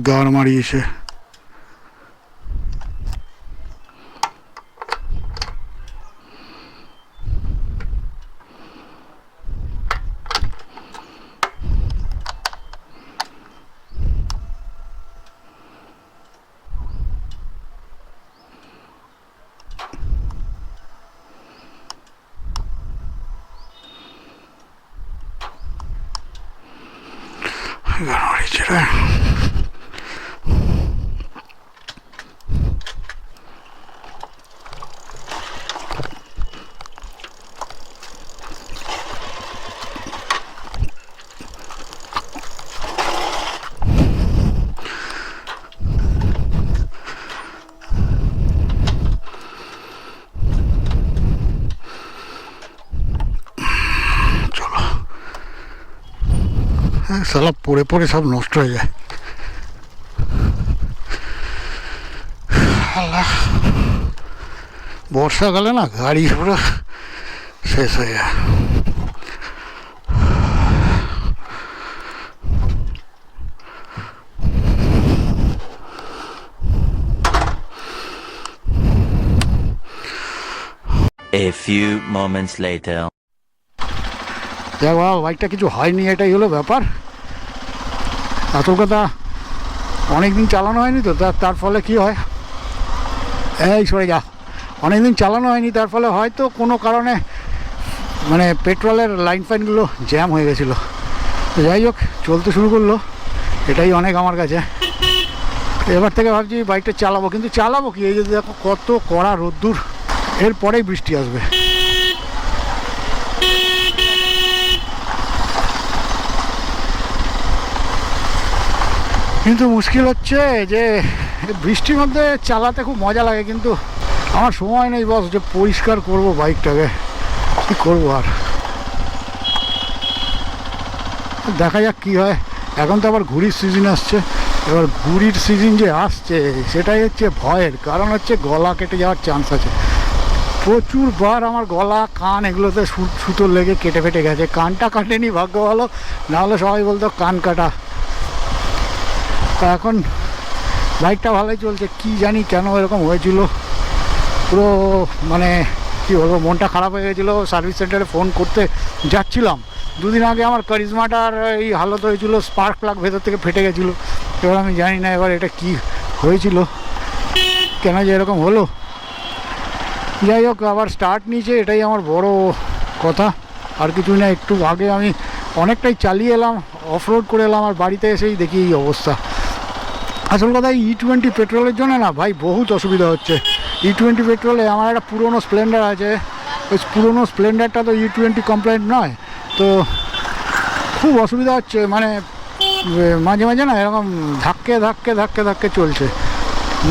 গাড় মারিয়েছে। গাড় মারিয়েছে রে। সালা পড়ে পড়ে সব নষ্ট হয়ে যায়। বর্ষাকালে না গাড়ি পুরো শেষ হয়ে যায়। A few moments later. দেখ বাবা, বাইকটা কিছু হয়নি, এটাই হলো ব্যাপার। আসল কথা, অনেকদিন চালানো হয়নি তো, তার ফলে কি হয়, এই সরে যা, অনেকদিন চালানো হয়নি, তার ফলে হয়তো কোনো কারণে মানে পেট্রোলের লাইন ফাইনগুলো জ্যাম হয়ে গেছিলো। তো যাই হোক, চলতে শুরু করলো, এটাই অনেক আমার কাছে। এবার থেকে ভাবছি বাইকটা চালাবো, কিন্তু চালাবো কি, এই যে দেখো কত কড়া রোদ্দুর, এরপরেই বৃষ্টি আসবে। কিন্তু মুশকিল হচ্ছে যে বৃষ্টির মধ্যে চালাতে খুব মজা লাগে, কিন্তু আমার সময় নেই বস যে পরিষ্কার করব বাইকটাকে। কী করবো আর, দেখা যাক কী হয়। এখন তো আবার ঘুড়ির সিজন আসছে, এবার ঘুড়ির সিজন যে আসছে সেটাই হচ্ছে ভয়ের কারণ, হচ্ছে গলা কেটে যাওয়ার চান্স আছে। প্রচুর বার আমার গলা কান এগুলোতে সুতো লেগে কেটে ফেটে গেছে। কানটা কাটেনি, ভাগ্য ভালো, নাহলে সবাই বলতো কান কাটা। তা এখন বাইকটা ভালোই চলছে, কি জানি কেন এরকম হয়েছিল, পুরো মানে কী বলবো, মনটা খারাপ হয়ে গেছিলো। সার্ভিস সেন্টারে ফোন করতে যাচ্ছিলাম, দুদিন আগে আমার কারিজমাটার এই হালত হয়েছিল, স্পার্ক প্লাগ ভেতর থেকে ফেটে গেছিলো। এবার আমি জানি না এবার এটা কি হয়েছিল, কেন যে এরকম হলো। যাই হোক, আবার স্টার্ট নিয়েছে, এটাই আমার বড় কথা, আর কিছুই না। একটু আগে আমি অনেকটাই চালিয়ে এলাম, অফ রোড করে এলাম, আর বাড়িতে এসেই দেখি এই অবস্থা। আসল কথা, E20 পেট্রোলের জন্য না ভাই বহুত অসুবিধা হচ্ছে। E20 পেট্রোলে আমার একটা পুরনো স্প্লেন্ডার আছে, ওই পুরনো স্প্লেন্ডারটা তো E20 কমপ্লেন্ট নয়, তো খুব অসুবিধা হচ্ছে। মানে মাঝে মাঝে না এরকম ধাক্কে ধাক্কে ধাক্কে ধাক্কে চলছে।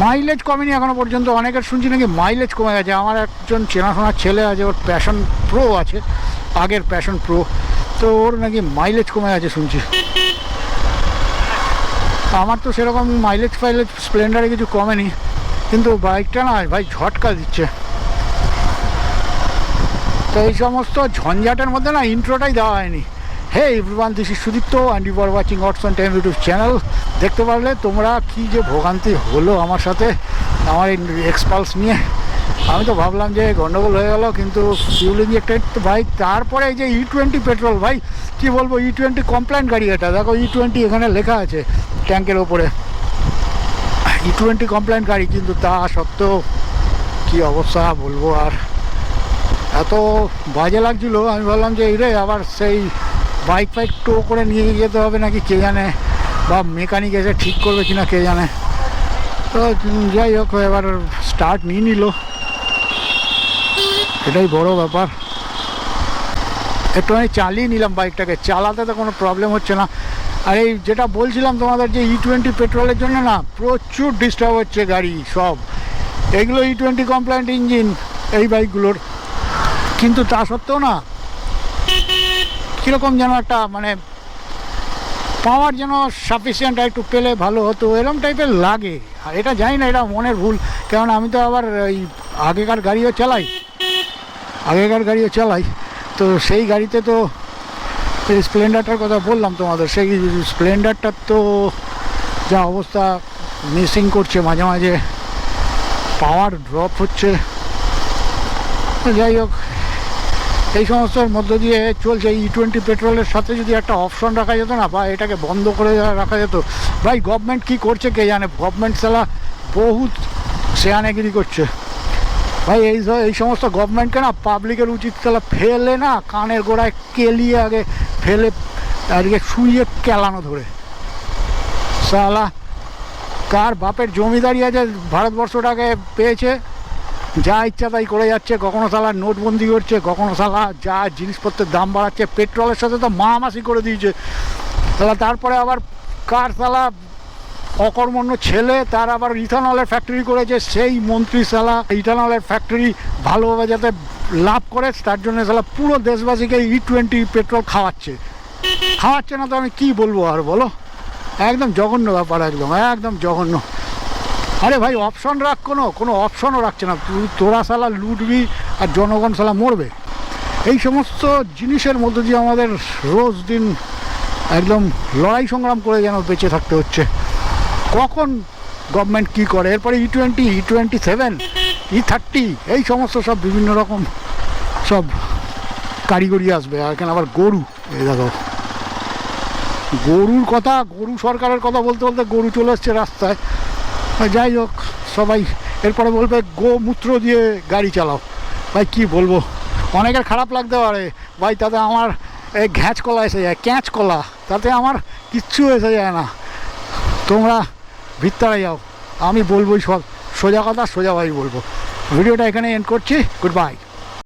মাইলেজ কমেনি এখনও পর্যন্ত, অনেকের শুনছি নাকি মাইলেজ কমে গেছে। আমার একজন চেনাশোনার ছেলে আছে, ওর প্যাশন প্রো আছে, আগের প্যাশন প্রো, তো ওর নাকি মাইলেজ কমে গেছে শুনছি। আমার তো সেরকম মাইলেজ ফাইলেজ স্প্লেন্ডারে কিছু কমেনি, কিন্তু বাইকটা না ভাই ঝটকা দিচ্ছে। তো এই সমস্ত ঝঞ্ঝাটের মধ্যে না ইন্ট্রোটাই দেওয়া হয়নি। Hey everyone, this is Sudipta and you are watching hots on time YouTube channel. দেখতে পারলে তোমরা কি যে ভোগান্তি হলো আমার সাথে, আমার এই এক্সপালস নিয়ে। আমি তো ভাবলাম যে গন্ডগোল হয়ে গেল, কিন্তু ফিউল ইঞ্জেক্টেড বাইক, তারপরে এই যে E20 পেট্রোল, ভাই কি বলবো, E20 কমপ্লেন্ট গাড়ি এটা। দেখো E20 এখানে লেখা আছে ট্যাঙ্কের ওপরে, E20 কমপ্লেন্ট গাড়ি, কিন্তু তা সত্ত্বেও কী অবস্থা বলবো। আর এত বাজে লাগছিল, আমি ভাবলাম যে এই রে আবার সেই বাইক ফাইক টো করে নিয়ে যেতে হবে নাকি কে জানে, বা মেকানিক এসে ঠিক করবে কিনা কে জানে। তো যাই হোক, এবার স্টার্ট নিয়ে নিল, এটাই বড় ব্যাপার। একটুখানি চালিয়ে নিলাম বাইকটাকে, চালাতে তো কোনো প্রবলেম হচ্ছে না। আর এই যেটা বলছিলাম তোমাদের, যে E20 পেট্রোলের জন্য না প্রচুর ডিস্টার্ব হচ্ছে গাড়ি সব। এগুলো E20 কমপ্লেন্ট ইঞ্জিন এই বাইকগুলোর, কিন্তু তা সত্ত্বেও না কীরকম যেন একটা মানে পাওয়ার যেন সাফিসিয়েন্ট একটু পেলে ভালো হতো, এরকম টাইপের লাগে। আর এটা জানি না, এটা মনের ভুল, কারণ আমি তো আবার এই আগেকার গাড়িও চালাই, তো সেই গাড়িতে তো এই স্প্লেন্ডারটার কথা বললাম তোমাদের, সেই স্প্লেন্ডারটার তো যা অবস্থা, মিসিং করছে মাঝে মাঝে, পাওয়ার ড্রপ হচ্ছে। যাই হোক, এই সমস্তর মধ্য দিয়ে চলছে। E20 পেট্রোলের সাথে যদি একটা অপশন রাখা যেত না, বা এটাকে বন্ধ করে রাখা যেত, ভাই গভর্নমেন্ট কি করছে কে জানে। গভর্নমেন্ট সালা বহুত শেয়ানেগিরি করছে ভাই। এই সমস্ত গভর্নমেন্টকে না পাবলিকের উচিত সালা ফেলে না কানের গোড়ায় কেলিয়ে আগে ফেলে আজকে শুইয়ে কেলানো ধরে। সালা কার বাপের জমিদারি আছে ভারতবর্ষটাকে পেয়েছে, যা ইচ্ছা তাই করে যাচ্ছে। কখনো সালা নোটবন্দি করছে, কখনো সালা যা জিনিসপত্রের দাম বাড়াচ্ছে, পেট্রোলের সাথে তো মামাসি করে দিয়েছে সালা। তারপরে আবার কার সালা অকর্মণ্য ছেলে, তার আবার ইথানলের ফ্যাক্টরি করেছে, সেই মন্ত্রী সালা ইথানলের ফ্যাক্টরি ভালোভাবে যাতে লাভ করে তার জন্য সালা পুরো দেশবাসীকে E20 পেট্রোল খাওয়াচ্ছে না। তো আমি কি বলবো আর বলো, একদম জঘন্য ব্যাপার, একদম জঘন্য। আরে ভাই অপশন রাখ, কোনো অপশনও রাখছে না। তোরা সালা লুটবি আর জনগণ সালা মরবে। এই সমস্ত জিনিসের মধ্যে দিয়ে আমাদের রোজ দিন একদম লড়াই সংগ্রাম করে যেন বেঁচে থাকতে হচ্ছে। কখন গভর্নমেন্ট কি করে, এরপরে E20, E27, E30 এই সমস্ত সব বিভিন্ন রকম সব কারিগরি আসবে। আর এখানে আবার গরু, এই দেখো গরুর কথা, গরু সরকারের কথা বলতে বলতে গরু চলে এসছে রাস্তায়। যাই হোক, সবাই এরপরে বলবে গোমূত্র দিয়ে গাড়ি চালাও। ভাই কি বলবো, অনেকের খারাপ লাগতে পারে ভাই, তাতে আমার এই ঘ্যাঁচ কলা এসে যায়, ক্যাঁচ কলা, তাতে আমার কিচ্ছু এসে যায় না। তোমরা ভিতরে যাও, আমি বলবোই সব সোজা কথা, সোজাভাবেই বলবো। ভিডিওটা এখানে এন্ড করছি, গুড বাই।